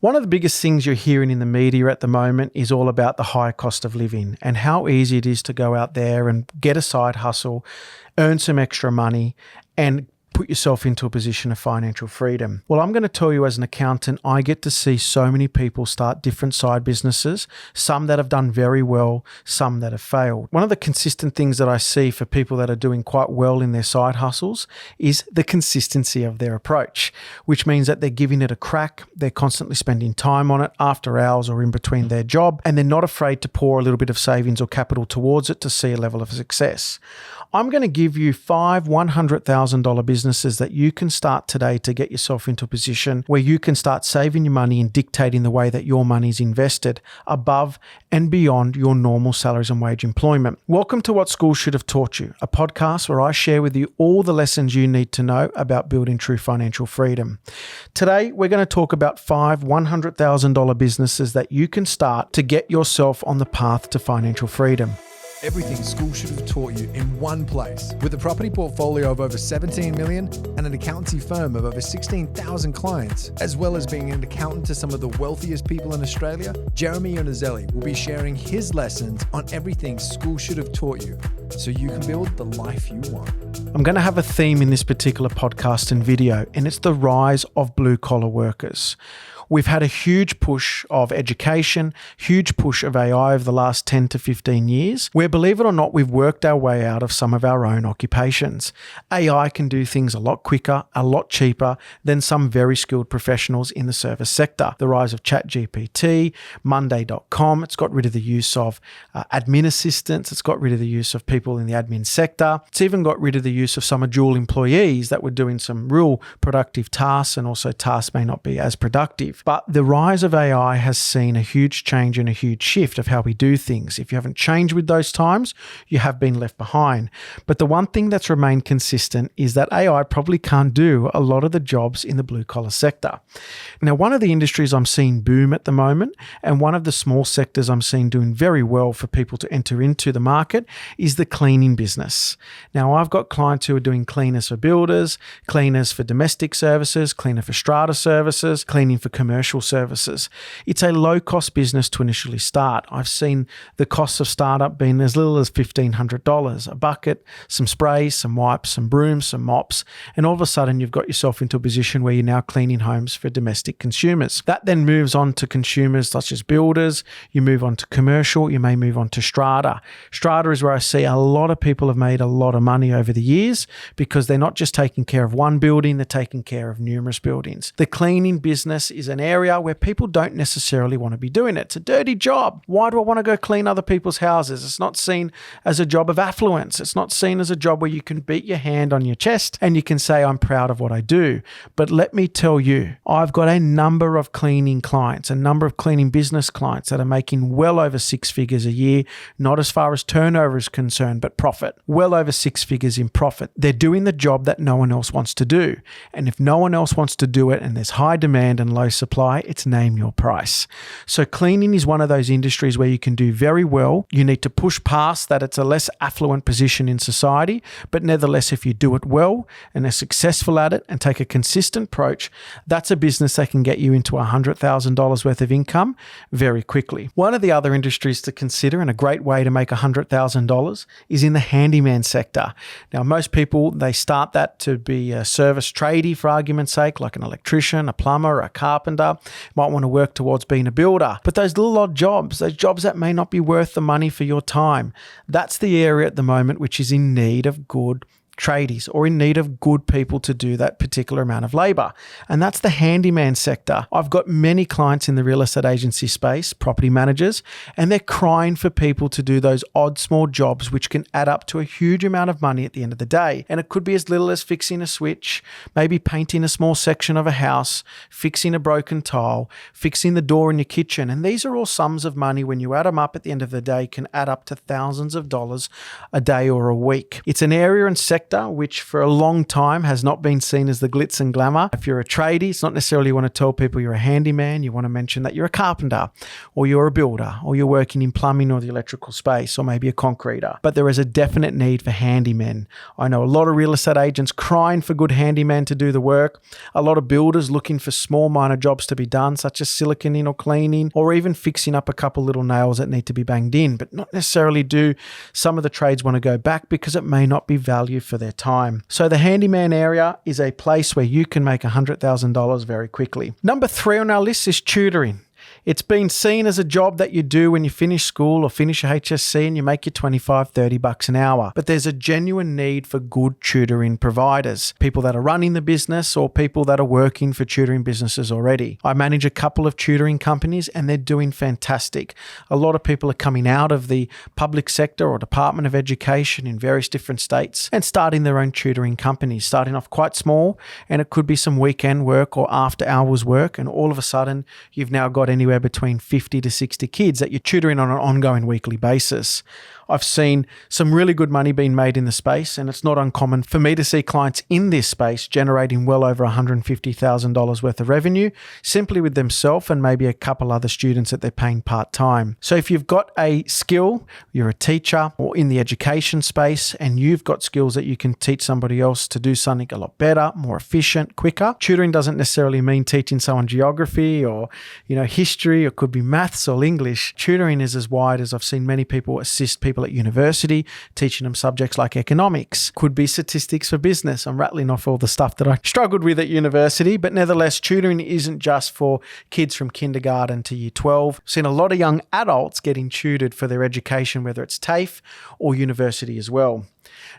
One of the biggest things you're hearing in the media at the moment is all about the high cost of living and how easy it is to go out there and get a side hustle, earn some extra money, and put yourself into a position of financial freedom. Well, I'm going to tell you, as an accountant, I get to see so many people start different side businesses, some that have done very well, some that have failed. One of the consistent things that I see for people that are doing quite well in their side hustles is the consistency of their approach, which means that they're giving it a crack. They're constantly spending time on it after hours or in between their job, and they're not afraid to pour a little bit of savings or capital towards it to see a level of success. I'm going to give you 5 $100,000 businesses that you can start today to get yourself into a position where you can start saving your money and dictating the way that your money is invested above and beyond your normal salaries and wage employment. Welcome to What School Should Have Taught You, a podcast where I share with you all the lessons you need to know about building true financial freedom. Today, we're going to talk about 5 $100,000 businesses that you can start to get yourself on the path to financial freedom. Everything school should have taught you in one place. With a property portfolio of over 17 million and an accountancy firm of over 16,000 clients, as well as being an accountant to some of the wealthiest people in Australia, Jeremy Iannuzzelli will be sharing his lessons on everything school should have taught you so you can build the life you want. I'm going to have a theme in this particular podcast and video, and it's the rise of blue-collar workers. We've had a huge push of education, huge push of AI over the last 10 to 15 years, where, believe it or not, we've worked our way out of some of our own occupations. AI can do things a lot quicker, a lot cheaper than some very skilled professionals in the service sector. The rise of ChatGPT, Monday.com, it's got rid of the use of admin assistants, it's got rid of the use of people in the admin sector, it's even got rid of the use of some dual employees that were doing some real productive tasks, and also tasks may not be as productive. But the rise of AI has seen a huge change and a huge shift of how we do things. If you haven't changed with those times, you have been left behind. But the one thing that's remained consistent is that AI probably can't do a lot of the jobs in the blue-collar sector. Now, one of the industries I'm seeing boom at the moment, and one of the small sectors I'm seeing doing very well for people to enter into the market, is the cleaning business. Now, I've got clients who are doing cleaners for builders, cleaners for domestic services, cleaner for strata services, cleaning for commercial services. It's a low-cost business to initially start. I've seen the costs of startup being as little as $1,500, a bucket, some sprays, some wipes, some brooms, some mops, and all of a sudden you've got yourself into a position where you're now cleaning homes for domestic consumers. That then moves on to consumers such as builders, you move on to commercial, you may move on to strata. Strata is where I see a lot of people have made a lot of money over the years because they're not just taking care of one building, they're taking care of numerous buildings. The cleaning business is an area where people don't necessarily want to be doing it. It's a dirty job. Why do I want to go clean other people's houses? It's not seen as a job of affluence. It's not seen as a job where you can beat your hand on your chest and you can say, I'm proud of what I do. But let me tell you, I've got a number of cleaning clients, a number of cleaning business clients that are making well over 6 figures a year, not as far as turnover is concerned, but profit. Well over 6 figures in profit. They're doing the job that no one else wants to do. And if no one else wants to do it and there's high demand and low supply, it's name your price. So cleaning is one of those industries where you can do very well. You need to push past that it's a less affluent position in society, but nevertheless, if you do it well and are successful at it and take a consistent approach, that's a business that can get you into $100,000 worth of income very quickly. One of the other industries to consider, and a great way to make $100,000, is in the handyman sector. Now, most people, they start that to be a service tradie, for argument's sake, like an electrician, a plumber, a carpenter, might want to work towards being a builder. But those little odd jobs, those jobs that may not be worth the money for your time, that's the area at the moment which is in need of good tradies or in need of good people to do that particular amount of labor. And that's the handyman sector. I've got many clients in the real estate agency space, property managers, and they're crying for people to do those odd small jobs which can add up to a huge amount of money at the end of the day. And it could be as little as fixing a switch, maybe painting a small section of a house, fixing a broken tile, fixing the door in your kitchen. And these are all sums of money when you add them up at the end of the day can add up to thousands of dollars a day or a week. It's an area and sector sector, which for a long time has not been seen as the glitz and glamour. If you're a tradie, it's not necessarily you want to tell people you're a handyman. You want to mention that you're a carpenter or you're a builder or you're working in plumbing or the electrical space or maybe a concreter. But there is a definite need for handymen. I know a lot of real estate agents crying for good handymen to do the work. A lot of builders looking for small minor jobs to be done, such as siliconing or cleaning or even fixing up a couple little nails that need to be banged in, but not necessarily do some of the trades want to go back because it may not be value for their time. So the handyman area is a place where you can make $100,000 very quickly. Number 3 on our list is tutoring. It's been seen as a job that you do when you finish school or finish your HSC and you make your $25-$30 an hour. But there's a genuine need for good tutoring providers, people that are running the business or people that are working for tutoring businesses already. I manage a couple of tutoring companies and they're doing fantastic. A lot of people are coming out of the public sector or Department of Education in various different states and starting their own tutoring companies, starting off quite small, and it could be some weekend work or after hours work, and all of a sudden you've now got anywhere between 50 to 60 kids that you're tutoring on an ongoing weekly basis. I've seen some really good money being made in the space, and it's not uncommon for me to see clients in this space generating well over $150,000 worth of revenue simply with themselves and maybe a couple other students that they're paying part-time. So if you've got a skill, you're a teacher or in the education space, and you've got skills that you can teach somebody else to do something a lot better, more efficient, quicker. Tutoring doesn't necessarily mean teaching someone geography or, history, or could be maths or English. Tutoring is as wide as I've seen many people assist people at university, teaching them subjects like economics, could be statistics for business. I'm rattling off all the stuff that I struggled with at university, but nevertheless, tutoring isn't just for kids from kindergarten to year 12. I've seen a lot of young adults getting tutored for their education, whether it's TAFE or university as well.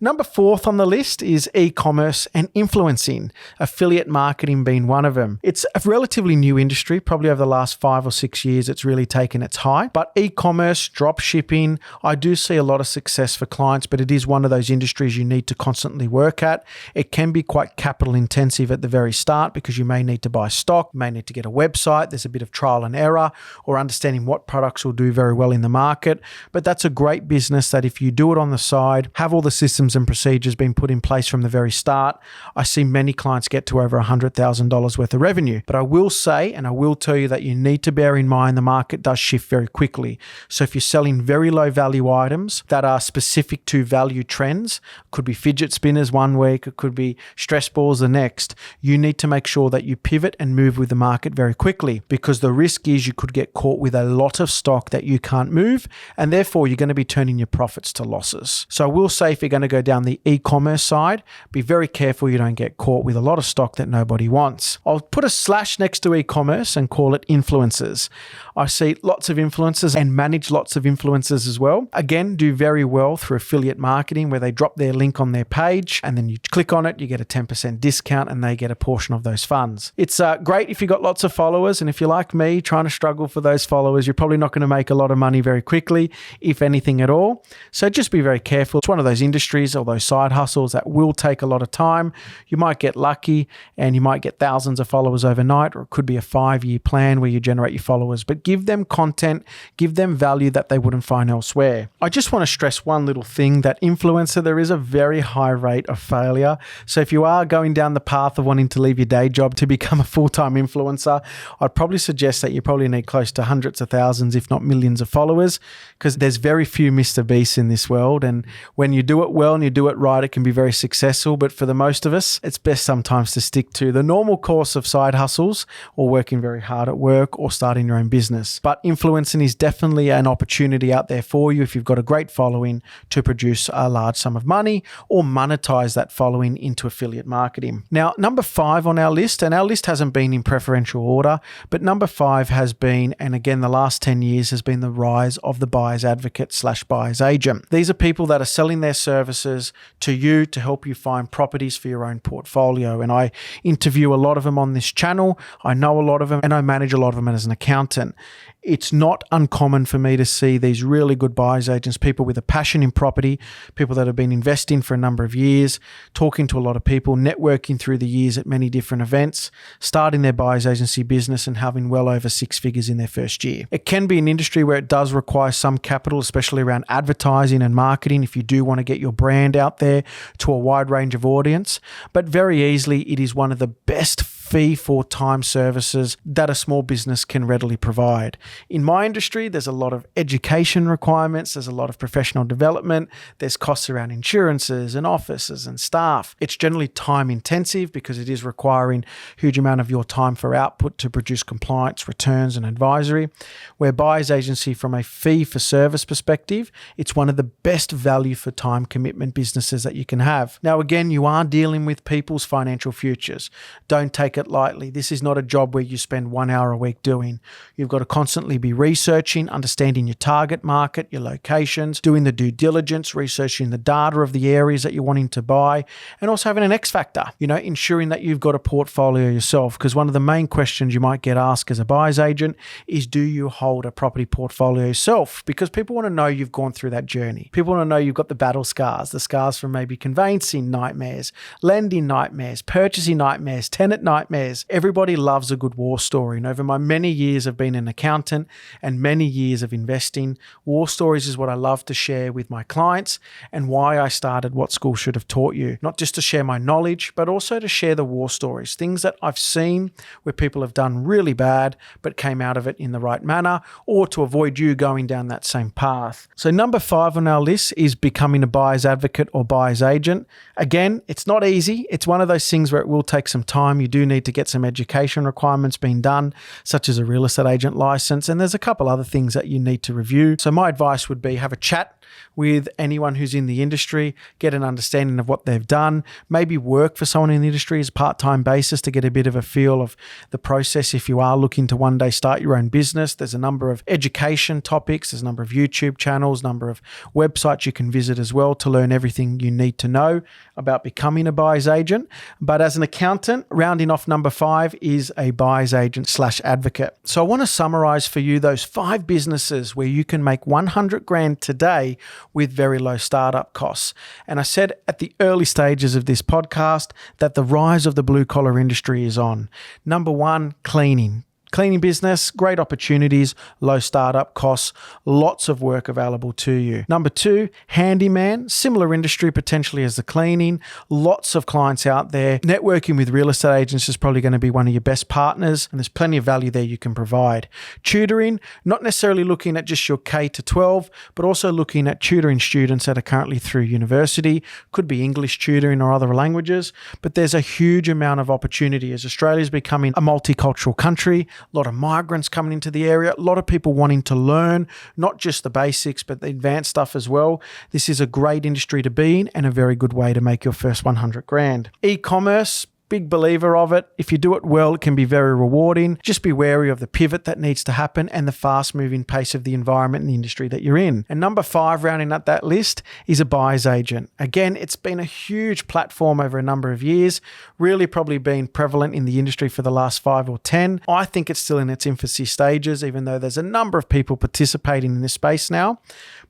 Number 4 on the list is e-commerce and influencing, affiliate marketing being one of them. It's a relatively new industry, probably over the last 5 or 6 years it's really taken its high. But e-commerce, drop shipping, I do see a lot of success for clients, but it is one of those industries you need to constantly work at. It can be quite capital intensive at the very start because you may need to buy stock, you may need to get a website, there's a bit of trial and error or understanding what products will do very well in the market. But that's a great business that if you do it on the side, have all the systems and procedures being put in place from the very start, I see many clients get to over $100,000 worth of revenue. But I will say, and I will tell you that you need to bear in mind the market does shift very quickly. So if you're selling very low value items that are specific to value trends, could be fidget spinners one week, it could be stress balls the next, you need to make sure that you pivot and move with the market very quickly, because the risk is you could get caught with a lot of stock that you can't move, and therefore you're going to be turning your profits to losses. So I will say if you're going to go down the e-commerce side, be very careful you don't get caught with a lot of stock that nobody wants. I'll put a slash next to e-commerce and call it influencers. I see lots of influencers and manage lots of influencers as well. Again, do very well through affiliate marketing where they drop their link on their page and then you click on it, you get a 10% discount and they get a portion of those funds. It's great if you've got lots of followers, and if you're like me trying to struggle for those followers, you're probably not going to make a lot of money very quickly, if anything at all. So just be very careful. It's one of those industries or those side hustles that will take a lot of time. You might get lucky and you might get thousands of followers overnight, or it could be a 5-year plan where you generate your followers, but give them content, give them value that they wouldn't find elsewhere. I just want to stress one little thing, that influencer, there is a very high rate of failure. So if you are going down the path of wanting to leave your day job to become a full-time influencer, I'd probably suggest that you probably need close to hundreds of thousands, if not millions of followers, because there's very few Mr. Beasts in this world. And when you do it well and you do it right, it can be very successful. But for the most of us, it's best sometimes to stick to the normal course of side hustles or working very hard at work or starting your own business. But influencing is definitely an opportunity out there for you if you've got a great following to produce a large sum of money or monetize that following into affiliate marketing. Now, number 5 on our list, and our list hasn't been in preferential order, but number 5 has been, and again, the last 10 years has been the rise of the buyer's advocate / buyer's agent. These are people that are selling their services to you to help you find properties for your own portfolio. And I interview a lot of them on this channel. I know a lot of them and I manage a lot of them as an accountant. It's not uncommon for me to see these really good buyer's agents, people with a passion in property, people that have been investing for a number of years, talking to a lot of people, networking through the years at many different events, starting their buyer's agency business and having well over 6 figures in their first year. It can be an industry where it does require some capital, especially around advertising and marketing if you do want to get get your brand out there to a wide range of audience. But very easily, it is one of the best fee for time services that a small business can readily provide. In my industry, there's a lot of education requirements, there's a lot of professional development, there's costs around insurances and offices and staff. It's generally time intensive because it is requiring a huge amount of your time for output to produce compliance, returns and advisory. Where buyer's agency, from a fee for service perspective, it's one of the best value for time commitment businesses that you can have. Now again, you are dealing with people's financial futures. Don't take it lightly. This is not a job where you spend 1 hour a week doing. You've got to constantly be researching, understanding your target market, your locations, doing the due diligence, researching the data of the areas that you're wanting to buy, and also having an X factor, ensuring that you've got a portfolio yourself. Because one of the main questions you might get asked as a buyer's agent is, do you hold a property portfolio yourself? Because people want to know you've gone through that journey. People want to know you've got the battle scars, the scars from maybe conveyancing nightmares, lending nightmares, purchasing nightmares, tenant nightmares. Everybody loves a good war story. And over my many years of being an accountant and many years of investing, war stories is what I love to share with my clients and why I started What School Should Have Taught You. Not just to share my knowledge, but also to share the war stories, things that I've seen where people have done really bad but came out of it in the right manner, or to avoid you going down that same path. So number 5 on our list is becoming a buyer's advocate or buyer's agent. Again, it's not easy. It's one of those things where it will take some time. You do need to get some education requirements being done, such as a real estate agent license, and there's a couple other things that you need to review. So my advice would be have a chat with anyone who's in the industry, get an understanding of what they've done, maybe work for someone in the industry as a part-time basis to get a bit of a feel of the process if you are looking to one day start your own business. There's a number of education topics, there's a number of YouTube channels, number of websites you can visit as well to learn everything you need to know about becoming a buyer's agent. But as an accountant, rounding off number 5 is a buyer's agent / advocate. So I want to summarize for you those 5 businesses where you can make 100 grand today with very low startup costs. And I said at the early stages of this podcast that the rise of the blue collar industry is on. Number 1, cleaning. Cleaning business, great opportunities, low startup costs, lots of work available to you. Number 2, handyman, similar industry potentially as the cleaning, lots of clients out there. Networking with real estate agents is probably going to be one of your best partners, and there's plenty of value there you can provide. Tutoring, not necessarily looking at just your K to 12, but also looking at tutoring students that are currently through university, could be English tutoring or other languages, but there's a huge amount of opportunity as Australia's becoming a multicultural country. A lot of migrants coming into the area, a lot of people wanting to learn, not just the basics, but the advanced stuff as well. This is a great industry to be in and a very good way to make your first 100 grand. E-commerce, big believer of it. If you do it well, it can be very rewarding. Just be wary of the pivot that needs to happen and the fast-moving pace of the environment and the industry that you're in. And number 5, rounding out that list, is a buyer's agent. Again, it's been a huge platform over a number of years, really probably been prevalent in the industry for the last 5 or 10. I think it's still in its infancy stages, even though there's a number of people participating in this space now.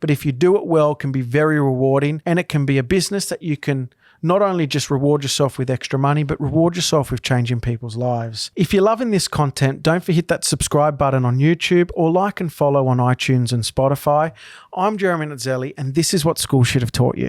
But if you do it well, it can be very rewarding, and it can be a business that you can not only just reward yourself with extra money, but reward yourself with changing people's lives. If you're loving this content, don't forget hit that subscribe button on YouTube or like and follow on iTunes and Spotify. I'm Jeremy Iannuzzelli, and this is What School Should Have Taught You.